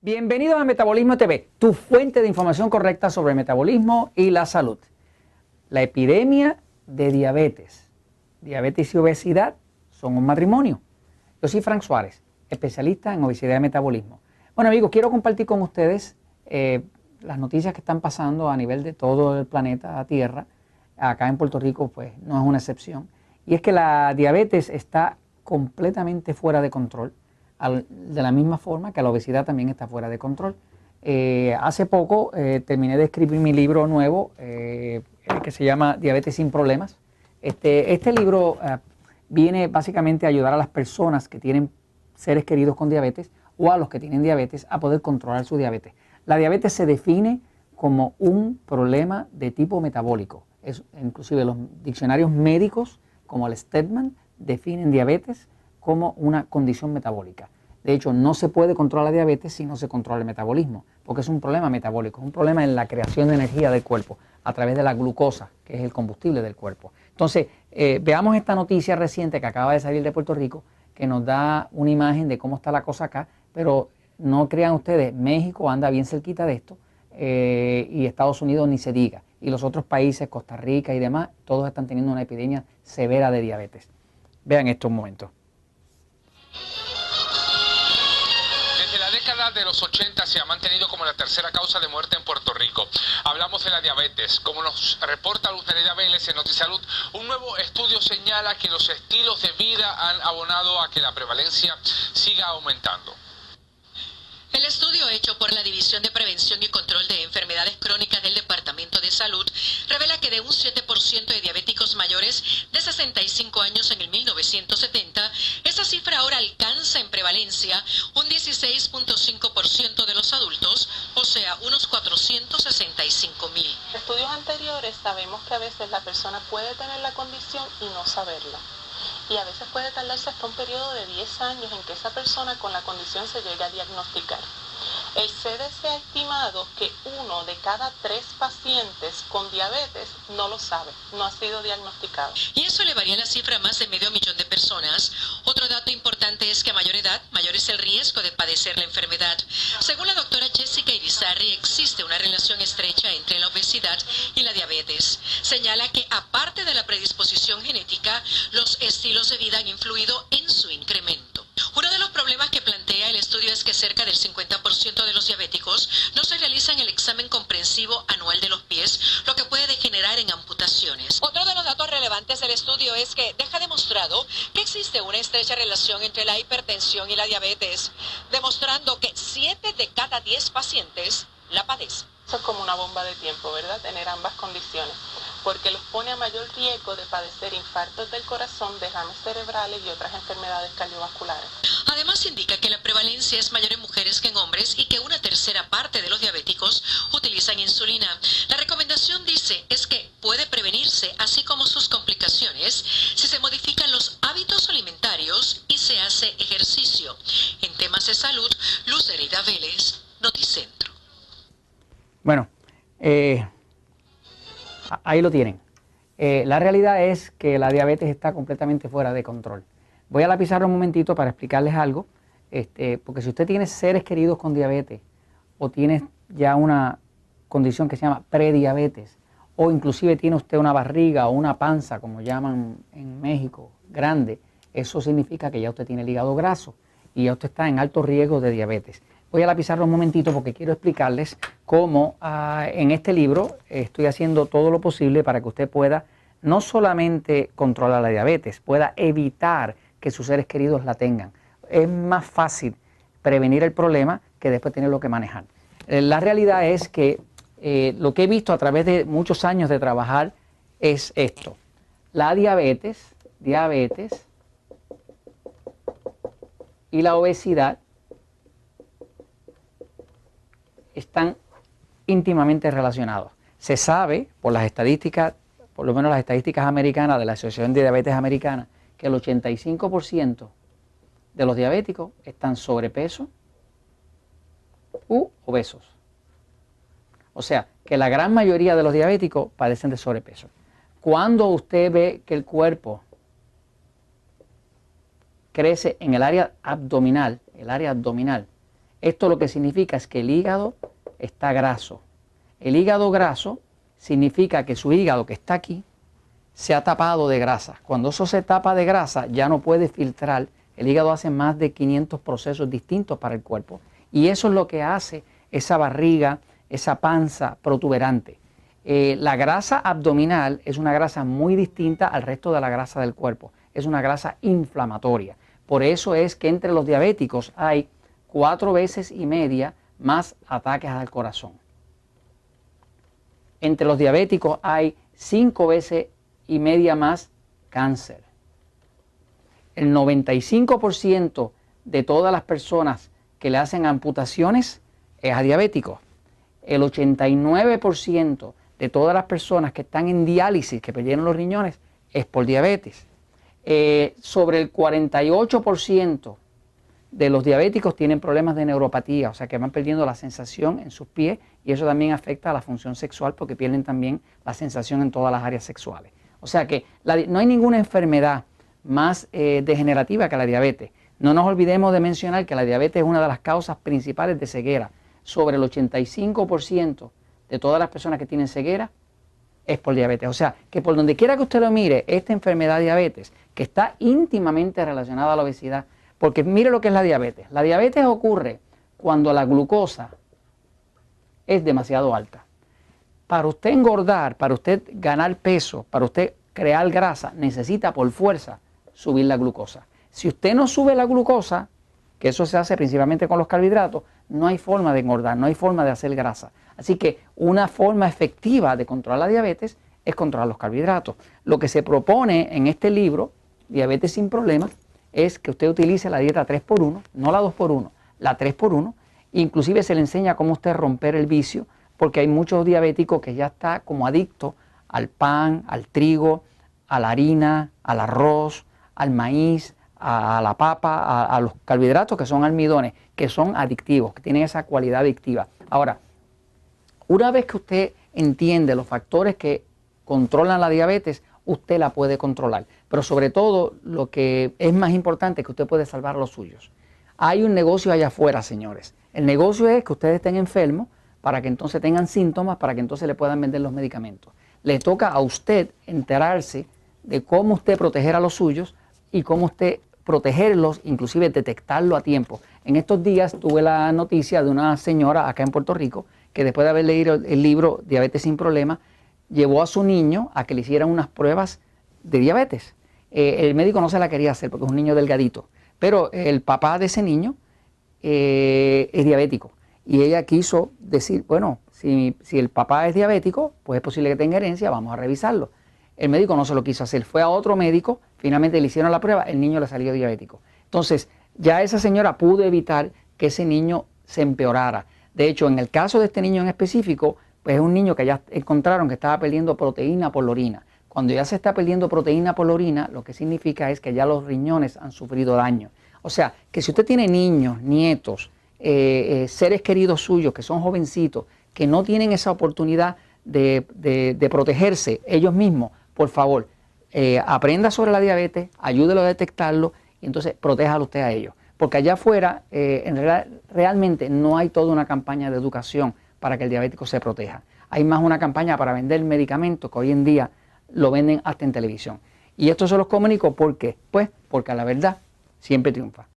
Bienvenidos a Metabolismo TV, tu fuente de información correcta sobre el metabolismo y la salud. La epidemia de diabetes y obesidad son un matrimonio. Yo soy Frank Suárez, especialista en obesidad y metabolismo. Bueno amigos, quiero compartir con ustedes las noticias que están pasando a nivel de todo el planeta Tierra. Acá en Puerto Rico pues no es una excepción. Y es que la diabetes está completamente fuera de control. De la misma forma que la obesidad también está fuera de control. Hace poco terminé de escribir mi libro nuevo que se llama Diabetes sin Problemas. Este libro viene básicamente a ayudar a las personas que tienen seres queridos con diabetes o a los que tienen diabetes a poder controlar su diabetes. La diabetes se define como un problema de tipo metabólico. Inclusive los diccionarios médicos como el Stedman definen diabetes como una condición metabólica. De hecho, no se puede controlar la diabetes si no se controla el metabolismo, porque es un problema metabólico, es un problema en la creación de energía del cuerpo a través de la glucosa, que es el combustible del cuerpo. Entonces, veamos esta noticia reciente que acaba de salir de Puerto Rico, que nos da una imagen de cómo está la cosa acá, pero no crean ustedes, México anda bien cerquita de esto, y Estados Unidos ni se diga, y los otros países, Costa Rica y demás, todos están teniendo una epidemia severa de diabetes. Vean estos momentos. De los 80 se ha mantenido como la tercera causa de muerte en Puerto Rico. Hablamos de la diabetes. Como nos reporta Luz Nereida Vélez en Notisalud, un nuevo estudio señala que los estilos de vida han abonado a que la prevalencia siga aumentando. El estudio hecho por la División de Prevención y Control de Enfermedades Crónicas del Departamento de Salud revela que de un 7% de diabéticos mayores de 65 años en el 1970, esa cifra ahora alcanza en prevalencia un 16.5% de los adultos, o sea, unos 465,000. En estudios anteriores sabemos que a veces la persona puede tener la condición y no saberla. Y a veces puede tardarse hasta un periodo de 10 años en que esa persona con la condición se llegue a diagnosticar. El CDC ha estimado que 1 de cada 3 pacientes con diabetes no lo sabe, no ha sido diagnosticado. Y eso elevaría la cifra a más de 500,000 de personas. Otro dato importante es que a mayor edad, mayor es el riesgo de padecer la enfermedad. Según la doctora Jessica Irizarry, existe una relación estrecha entre la obesidad y la diabetes. Señala que aparte de la predisposición genética, los estilos de vida han influido en su incremento. Uno de los problemas que plantea el estudio es que cerca del 50% de los diabéticos no se realizan el examen comprensivo anual de los pies, lo que puede degenerar en amputaciones. Otro de los datos relevantes del estudio es que deja demostrado que existe una estrecha relación entre la hipertensión y la diabetes, demostrando que 7 de cada 10 pacientes la padecen. Eso es como una bomba de tiempo, ¿verdad? Tener ambas condiciones, porque los pone a mayor riesgo de padecer infartos del corazón, derrames cerebrales y otras enfermedades cardiovasculares. Además indica que la prevalencia es mayor en mujeres que en hombres y que una tercera parte de los diabéticos utilizan insulina. La recomendación, dice, es que puede prevenirse, así como sus complicaciones, si se modifican los hábitos alimentarios y se hace ejercicio. En temas de salud, Luz Nereida Vélez, Noticentro. Bueno, ahí lo tienen. La realidad es que la diabetes está completamente fuera de control. Voy a la pizarra un momentito para explicarles algo, porque si usted tiene seres queridos con diabetes o tiene ya una condición que se llama prediabetes o inclusive tiene usted una barriga o una panza, como llaman en México, grande, eso significa que ya usted tiene el hígado graso y ya usted está en alto riesgo de diabetes. Voy a la pizarra un momentito porque quiero explicarles cómo en este libro estoy haciendo todo lo posible para que usted pueda no solamente controlar la diabetes, pueda evitar que sus seres queridos la tengan. Es más fácil prevenir el problema que después tenerlo que manejar. La realidad es que lo que he visto a través de muchos años de trabajar es esto. La diabetes y la obesidad están íntimamente relacionados. Se sabe por las estadísticas, por lo menos las estadísticas americanas de la Asociación de Diabetes Americana, que el 85% de los diabéticos están sobrepeso u obesos. O sea, que la gran mayoría de los diabéticos padecen de sobrepeso. Cuando usted ve que el cuerpo crece en el área abdominal Esto lo que significa es que el hígado está graso. El hígado graso significa que su hígado que está aquí se ha tapado de grasa. Cuando eso se tapa de grasa ya no puede filtrar. El hígado hace más de 500 procesos distintos para el cuerpo y eso es lo que hace esa barriga, esa panza protuberante. La grasa abdominal es una grasa muy distinta al resto de la grasa del cuerpo. Es una grasa inflamatoria. Por eso es que entre los diabéticos hay 4 veces y media más ataques al corazón. Entre los diabéticos hay 5 veces y media más cáncer. El 95% de todas las personas que le hacen amputaciones es a diabéticos. El 89% de todas las personas que están en diálisis, que perdieron los riñones, es por diabetes. Sobre el 48% de los diabéticos tienen problemas de neuropatía, o sea que van perdiendo la sensación en sus pies y eso también afecta a la función sexual porque pierden también la sensación en todas las áreas sexuales. O sea que no hay ninguna enfermedad más degenerativa que la diabetes. No nos olvidemos de mencionar que la diabetes es una de las causas principales de ceguera. Sobre el 85% de todas las personas que tienen ceguera es por diabetes. O sea, que por donde quiera que usted lo mire, esta enfermedad diabetes, que está íntimamente relacionada a la obesidad, porque mire lo que es la diabetes. La diabetes ocurre cuando la glucosa es demasiado alta. Para usted engordar, para usted ganar peso, para usted crear grasa, necesita por fuerza subir la glucosa. Si usted no sube la glucosa, que eso se hace principalmente con los carbohidratos, no hay forma de engordar, no hay forma de hacer grasa. Así que una forma efectiva de controlar la diabetes es controlar los carbohidratos. Lo que se propone en este libro, Diabetes sin Problemas, es que usted utilice la dieta 3x1, no la 2x1, la 3x1. Inclusive se le enseña cómo usted romper el vicio, porque hay muchos diabéticos que ya están como adictos al pan, al trigo, a la harina, al arroz, al maíz, a la papa, a los carbohidratos que son almidones, que son adictivos, que tienen esa cualidad adictiva. Ahora, una vez que usted entiende los factores que controlan la diabetes, usted la puede controlar. Pero sobre todo, lo que es más importante es que usted puede salvar a los suyos. Hay un negocio allá afuera, señores. El negocio es que ustedes estén enfermos para que entonces tengan síntomas, para que entonces le puedan vender los medicamentos. Le toca a usted enterarse de cómo usted proteger a los suyos y cómo usted protegerlos, inclusive detectarlo a tiempo. En estos días tuve la noticia de una señora acá en Puerto Rico que después de haber leído el libro Diabetes sin Problemas, llevó a su niño a que le hicieran unas pruebas de diabetes. El médico no se la quería hacer porque es un niño delgadito, pero el papá de ese niño es diabético. Y ella quiso decir, bueno, si el papá es diabético, pues es posible que tenga herencia, vamos a revisarlo. El médico no se lo quiso hacer, fue a otro médico, finalmente le hicieron la prueba, el niño le salió diabético. Entonces, ya esa señora pudo evitar que ese niño se empeorara. De hecho, en el caso de este niño en específico, pues es un niño que ya encontraron que estaba perdiendo proteína por la orina. Cuando ya se está perdiendo proteína por la orina, lo que significa es que ya los riñones han sufrido daño. O sea, que si usted tiene niños, nietos, seres queridos suyos que son jovencitos, que no tienen esa oportunidad de protegerse ellos mismos, por favor, aprenda sobre la diabetes, ayúdelo a detectarlo y entonces protéjalo usted a ellos. Porque allá afuera, en realidad, realmente no hay toda una campaña de educación para que el diabético se proteja. Hay más una campaña para vender medicamentos que hoy en día lo venden hasta en televisión. Y esto se los comunico porque, pues, porque la verdad siempre triunfa.